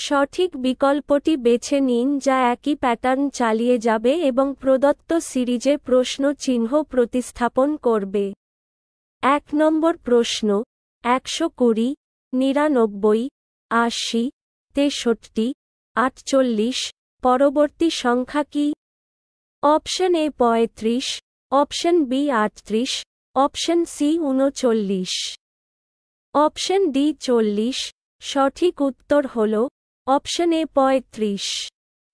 সঠিক বিকল্পটি বেছে নিন যা একই প্যাটার্ন চালিয়ে যাবে এবং প্রদত্ত সিরিজে প্রশ্ন চিহ্ন প্রতিস্থাপন করবে। ১ নম্বর প্রশ্ন, ১২০, ৯৯, ৮০, ৬৩, ৪৮, পরবর্তী সংখ্যা কি? Option A ৩৫, option B ৩৮, option C ৩৯, option D ৪০। সঠিক উত্তর হল অপশন এ ৩৫।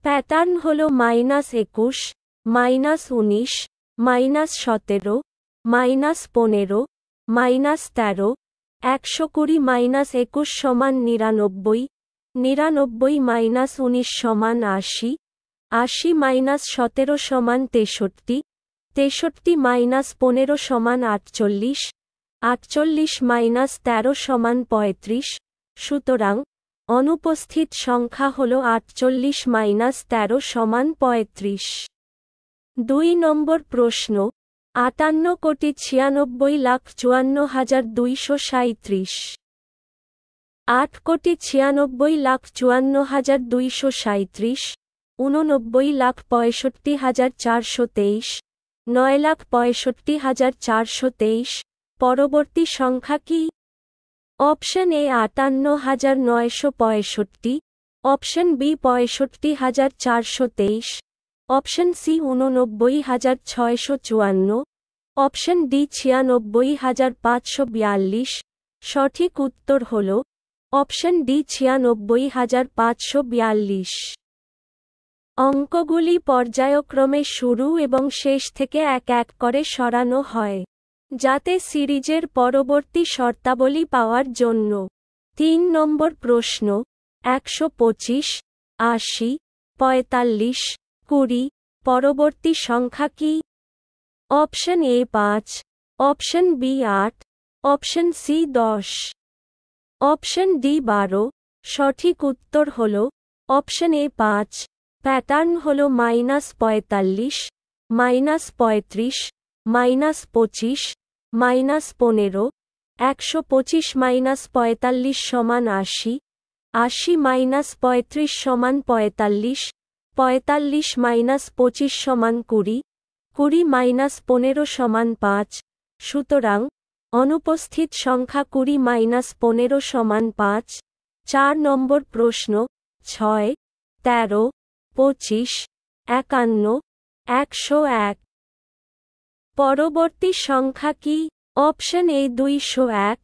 প্যাটার্ন হল -২১, -১৯, -১৭, -১৫, -১৩, ১২০ -২১ সমান ৯৯, ৯৯ -১৯ সমান ৮০, ৮০ -১৭ সমান ৬৩, ৬৩ -১৫ সমান ৪৮, ৪৮ -১৩ সমান ৩৫। সুতরাং অনুপস্থিত সংখ্যা হল ৪৮ - ১৩ সমান ৩৫। ২ নম্বর প্রশ্ন, ৫৮,৯৬,৫৪,২৩৭, ৮,৯৬,৫৪,২৩৭, ৮৯,৬৫,৪২৩, ৯,৬৫,৪২৩, পরবর্তী সংখ্যা কি? অপশন এ ৫৮,৯৬৫, অপশন বি ৬৫,৪২৩, অপশন সি ৮৯,৬৫৪, অপশন ডি ৯৬,৫৪২। সঠিক উত্তর হল অপশন ডি ৯৬,৫৪২। অঙ্কগুলি পর্যায়ক্রমে শুরু এবং শেষ থেকে এক এক করে সরানো হয়, যাতে সিরিজের পরবর্তী শর্তাবলী পাওয়ার জন্য। ৩ নম্বর প্রশ্ন, ১২৫, ৮০, ৪৫, ২০, পরবর্তী সংখ্যা কি? Option A ৫, option B ৮, option C ১০, option D ১২। সঠিক উত্তর হল অপশন এ ৫। প্যাটার্ন হল -৪৫, -৩৫, -২৫, -১৫, ১২৫ -৪৫ সমান ৮০, ৮০ -৩৫ সমান ৪৫, ৪৫ -২৫ সমান ২০, ২০ -১৫ সমান ৫। সুতরাং অনুপস্থিত সংখ্যা ২০ - ১৫ সমান ৫। ৪ নম্বর প্রশ্ন, ৬, ১৩, ২৫, ৫১, ১০১, পরবর্তী সংখ্যা কি? Option A ২০১,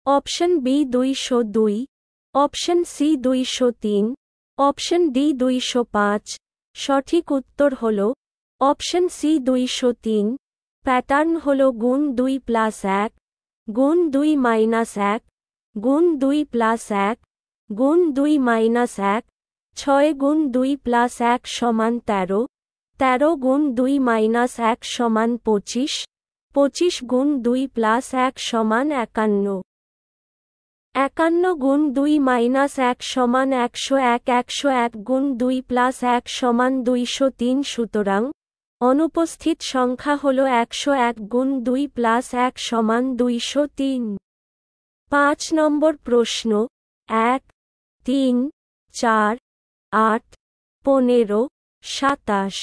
option B ২০২, option C ২০৩, option D ২০৫। সঠিক উত্তর হল অপশন সি ২০৩। প্যাটার্ন হল গুণ ২ প্লাস ১, গুণ ২ মাইনাস ১, গুণ ২ প্লাস ১, গুণ ২ মাইনাস ১, ৬ গুণ ২ প্লাস ১ সমান ১৩, ১৩ গুণ ২ মাইনাস ১ সমান ২৫, ২৫ গুণ ২ প্লাস ১ সমান ৫১, ৫১ গুণ ২ মাইনাস ১ সমান ১০১, ১০১ গুণ ২ প্লাস ১ সমান ২০৩। সুতরাং অনুপস্থিত সংখ্যা হল ১০১ গুণ ২ প্লাস ১ সমান ২০৩। ৫ নম্বর প্রশ্ন, ১, ৩, ৪, ৮, ১৫, ২৭,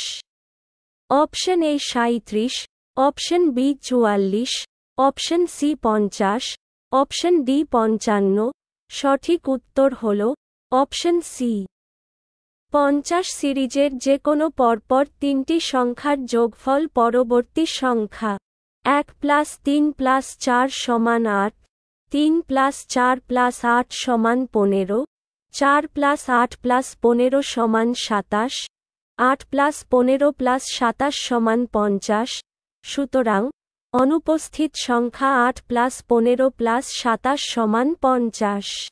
option A ৩৭, option B ৪৪, option C ৫০, option D ৫৫। সঠিক উত্তর হল অপশন সি ৫০। সিরিজের যে কোনো পরপর তিনটি সংখ্যার যোগফল পরবর্তী সংখ্যা। ১ প্লাস ৩ প্লাস ৪ সমান ৮, ৩ প্লাস ৪ প্লাস ৮ সমান ১৫, ৪ প্লাস ৮ প্লাস ১৫ সমান ২৭, ৮ প্লাস ১৫ প্লাস ২৭ সমান ৫০। সুতরাং অনুপস্থিত সংখ্যা ৮ প্লাস ১৫ প্লাস ২৭ সমান ৫০।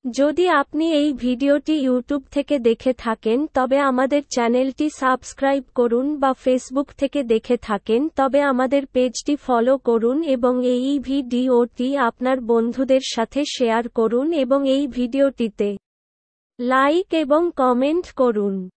যদি আপনি এই ভিডিওটি ইউটিউব থেকে দেখে থাকেন তবে আমাদের চ্যানেলটি সাবস্ক্রাইব করুন, বা ফেসবুক থেকে দেখে থাকেন তবে আমাদের পেজটি ফলো করুন এবং এই ভিডিওটি আপনার বন্ধুদের সাথে শেয়ার করুন এবং এই ভিডিওটিতে লাইক এবং কমেন্ট করুন।